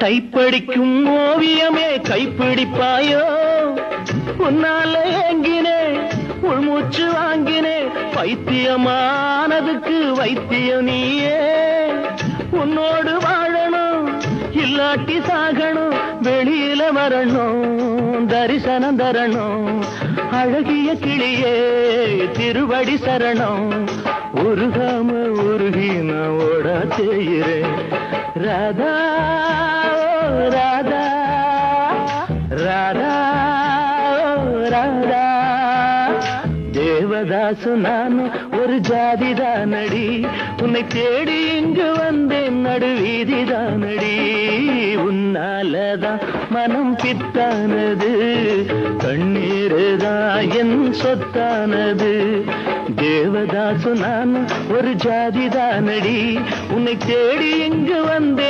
டைப்படிக்கும் ஓவியமே கைப்பிடிப்பாயோ உன்னால ஏங்கினே உள்மூச்சு வாங்கினே பைத்தியமானதுக்கு வைத்தியம் நீயே உன்னோடு வாழணும் இல்லாட்டி சாகணும் வெளியில வரணும் தரிசனம் தரணும் அழகிய கிளியே திருவடி சரணம் உருகாம உருகி நான் ஓட செய்கிறேன் ராதா ராதா ராதா ராதா தேவதாசு நான் ஒரு ஜாதிதானடி உன்னை தேடி இங்கு வந்தேன் நடுவீதிதானடி உன்னாலதான் மனம் பித்தானது கண்ணீருதான் என் சொத்தானது தேவதாசு நான் ஒரு ஜாதிதானடி உன்னை தேடி இங்கு வந்தேன்